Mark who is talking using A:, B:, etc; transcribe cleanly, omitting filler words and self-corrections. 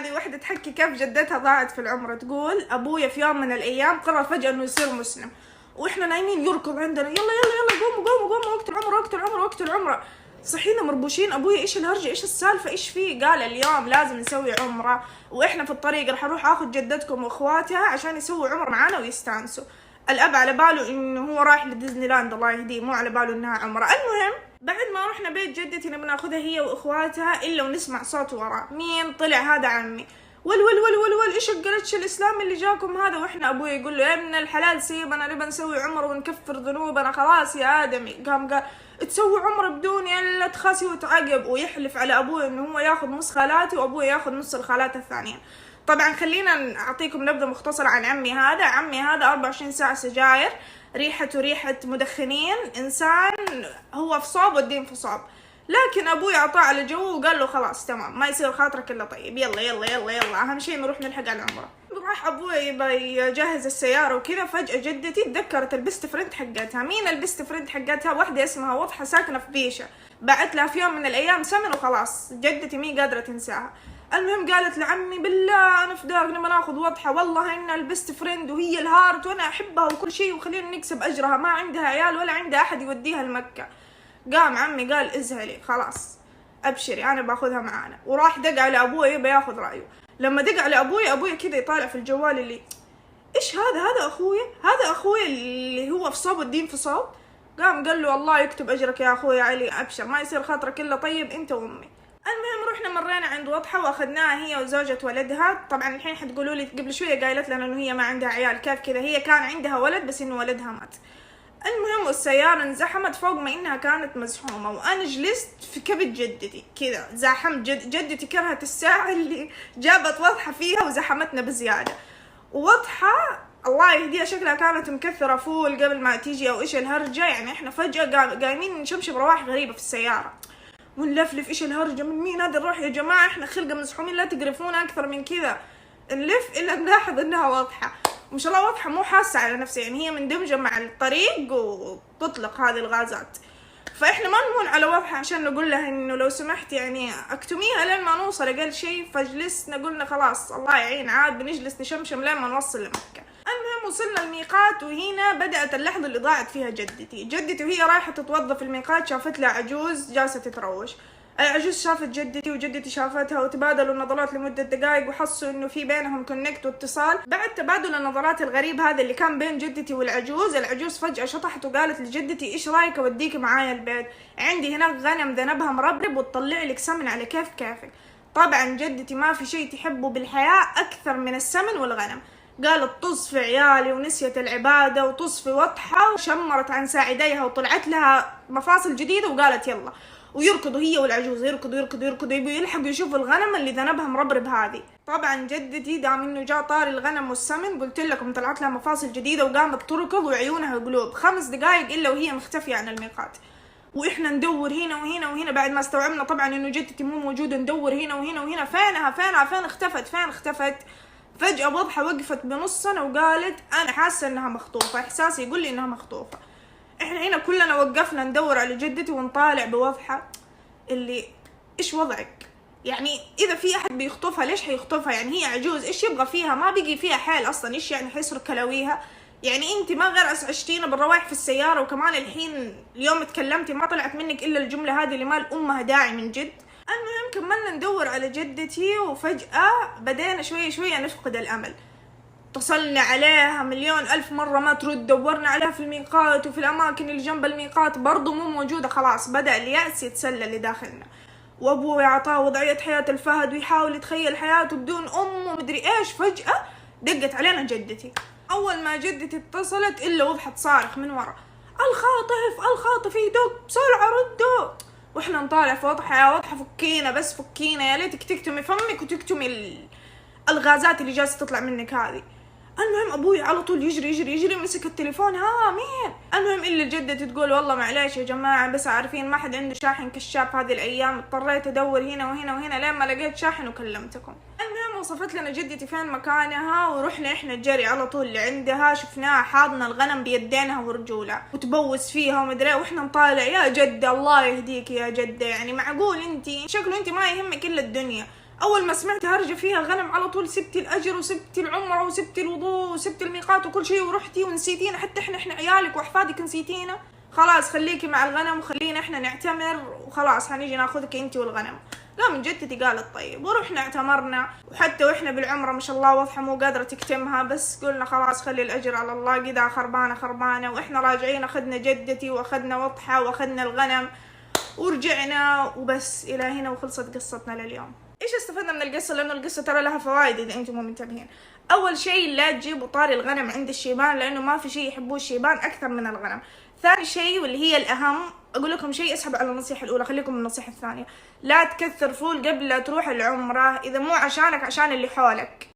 A: هذه وحدة تحكي كيف جدتها ضاعت في العمرة. تقول أبويا في يوم من الأيام قرر فجأة إنه يصير مسلم، وإحنا نايمين يركض عندنا، يلا يلا يلا قوموا وقت العمرة وقت العمرة. صحينا مربوشين، أبويا إيش الهرجة، إيش السالفة، إيش فيه؟ قال اليوم لازم نسوي عمرة، وإحنا في الطريق راح أروح آخذ جدتكم وإخواتها عشان يسووا عمرة معانا ويستانسوا. الأب على باله إنه هو رايح لديزني لاند الله يهديه، مو على باله إنها عمرة. المهم بعد ما رحنا بيت جدتي نبي ناخذها هي واخواتها، الا ونسمع صوت وراه. مين طلع؟ هذا عمي. ول ايش القرش الاسلامي اللي جاكم هذا؟ واحنا ابوي يقول له يا ابن الحلال سيبنا نبي نسوي عمره ونكفر ذنوبنا خلاص يا ادمي. قال تسوي عمره بدوني الا تخاسي وتعقب، ويحلف على ابوي انه هو ياخذ نص خالاتي وابوي ياخذ نص الخالات الثانيه. طبعا خلينا اعطيكم نبذه مختصره عن عمي هذا. عمي هذا 24 ساعه سجاير، ريحته ريحة مدخنين، إنسان هو في صوب والدين في صوب. لكن أبوي عطاه على جو وقال له خلاص تمام ما يصير خاطرك إلا طيب، يلا يلا يلا يلا أهم شيء نروح نلحق على العمرة. راح أبوي يبغى يجهز السيارة وكذا، فجأة جدتي تذكرت البست فريند حقتها. مين البست فريند حقتها؟ واحدة اسمها وضحة ساكنة في بيشة، بعت لها في يوم من الأيام سمن وخلاص جدتي مي قادرة تنساها. المهم قالت لعمي بالله انا فداك نبغى ناخذ وضحه، والله ان البست فريند وهي الهارت وانا احبها وكل شيء وخلينا نكسب اجرها، ما عندها عيال ولا عندها احد يوديها لمكه. قام عمي قال ازهلي خلاص ابشري انا باخذها معانا، وراح دق على ابوي يبى ياخذ رايه. لما دق على ابوي كذا يطالع في الجوال اللي ايش هذا اخوي اللي هو في صوب الدين في صوب. قام قال له الله يكتب اجرك يا اخوي علي، ابشر ما يصير خاطرك الا طيب انت وامي. المهم رحنا مرينا عند وضحة واخذناها هي وزوجة ولدها. طبعا الحين حتقولوا لي قبل شوية قايلت لنا انه هي ما عندها عيال، كيف كذا؟ هي كان عندها ولد بس انه ولدها مات. المهم والسيارة انزحمت فوق ما انها كانت مزحومة، وانا جلست في كبد جدتي كذا زاحمت. جدتي كرهت الساعة اللي جابت وضحة فيها وزحمتنا بزيادة. ووضحة الله يهديها شكلها كانت مكثرة فول قبل ما تيجي او ايش الهرجة، يعني احنا فجأة قايمين نشمشم رواح غريبة في السيارة ونلفلف. ايش الهرجة؟ من مين هذا الروح يا جماعة؟ احنا خلقة مزحومين لا تقرفونا اكثر من كذا. نلف الا نلاحظ انها واضحة، وما شاء الله واضحة مو حاسة على نفسها، يعني هي مندمجة مع الطريق وتطلق هذه الغازات. فاحنا ما نهون على واضحة عشان نقول لها انه لو سمحت يعني اكتميها لين ما نوصل اقل شيء. فجلسنا قلنا خلاص الله يعين عاد بنجلس نشمشم لين ما نوصل لمكة. المهم وصلنا الميقات، وهنا بدأت اللحظة اللي ضاعت فيها جدتي وهي رايحة تتوظف في الميقات شافت لها عجوز جالسة تتروش. العجوز شافت جدتي وجدتي شافتها وتبادلوا النظرات لمدة دقائق وحسوا انه في بينهم كونكت واتصال. بعد تبادل النظرات الغريب هذا اللي كان بين جدتي والعجوز، العجوز فجأة شطحت وقالت لجدتي ايش رايك اوديك معايا البيت، عندي هناك غنم ذنبها مربرب وتطلع لك سمن على كيفك. طبعا جدتي ما في شيء تحبه بالحياة اكثر من السمن والغنم. قالت طز في عيالي ونسيت العبادة وطز في وضحة، وشمرت عن ساعديها وطلعت لها مفاصل جديدة وقالت يلا. ويركضوا هي والعجوز يركضوا يبوا يلحقوا يشوفوا الغنم اللي ذنبها مربرب هذه. طبعا جدتي دام انه جاء طاري الغنم والسمن قلت لكم طلعت لها مفاصل جديدة وقامت تركض وعيونها قلوب. 5 دقائق الا وهي مختفية عن الميقات، واحنا ندور هنا وهنا وهنا. بعد ما استوعبنا طبعا انه جدتي مو موجودة ندور هنا وهنا وهنا، فين اختفت. فجأة وضحة وقفت بنصنا وقالت أنا حاسة إنها مخطوفة، إحساسي يقول لي إنها مخطوفة. إحنا هنا كلنا وقفنا ندور على جدتي ونطالع بوضحة اللي إيش وضعك؟ يعني إذا في أحد بيخطفها ليش حيخطفها؟ يعني هي عجوز إيش يبغى فيها؟ ما بقي فيها حيل أصلا، إيش يعني حيسرق كلاويها؟ يعني أنت ما غير أزعجتينا بالروايح في السيارة، وكمان الحين اليوم تكلمتي ما طلعت منك إلا الجملة هذه اللي ما لأمها داعي من جد. المهم كملنا ندور على جدتي، وفجأة بدينا شوية نفقد الأمل. اتصلنا عليها 1,000,000 مرة ما ترد، دورنا عليها في الميقات وفي الأماكن اللي جنب الميقات برضو مو موجودة. خلاص بدأ اليأس يتسلل لداخلنا، وأبوي عطاه وضعية حياة الفهد ويحاول يتخيل حياته بدون أم ومدري إيش. فجأة دقت علينا جدتي. أول ما جدتي اتصلت إلا وضحت صارخ من ورا الخاطف يدق بسرعة ردوا. واحنا نطالع في وضحة يا وضحة فكينا يا ليتك تكتمي فمك وتكتمي الغازات اللي جالسة تطلع منك هذه. المهم ابوي على طول يجري مسك التليفون مين. المهم الا جدتي تقول والله معليش يا جماعة بس عارفين ما حد عنده شاحن كشاف هذه الايام، اضطريت ادور هنا وهنا لين ما لقيت شاحن وكلمتكم. المهم وصفت لنا جدتي فين مكانها، ورحنا احنا الجري على طول لعندها. شفناها حاضنة الغنم بيدينها ورجولها وتبوس فيها ومدري، واحنا نطالع يا جدة الله يهديك يا جدة، يعني معقول انتي شكله انتي ما يهمك الا الدنيا. اول ما سمعت هرجة فيها غنم على طول سبتي الاجر وسبتي العمره وسبتي الوضوء وسبتي الميقات وكل شيء ورحتي ونسيتينا، حتى احنا عيالك واحفادك نسيتينا. خلاص خليكي مع الغنم وخلينا احنا نعتمر وخلاص هنيجي ناخذك انت والغنم. قامت جدتي قالت طيب، ورحنا اعتمرنا، وحتى واحنا بالعمره ما شاء الله واضحه مو قادره تكتمها، بس قلنا خلاص خلي الاجر على الله، قدا خربانه. واحنا راجعين اخذنا جدتي واخذنا وضحه واخذنا الغنم ورجعنا وبس. الى هنا وخلصت قصتنا لليوم. ايش استفدنا من القصه؟ لانه القصه ترى لها فوائد اذا انتم مو منتبهين. اول شيء لا تجيبوا طاري الغنم عند الشيبان، لانه ما في شيء يحبوه الشيبان اكثر من الغنم. ثاني شيء واللي هي الاهم، اقول لكم شيء اسحب على النصيحه الاولى، خليكم من النصيحه الثانيه. لا تكثر فول قبل لا تروح العمره، اذا مو عشانك عشان اللي حولك.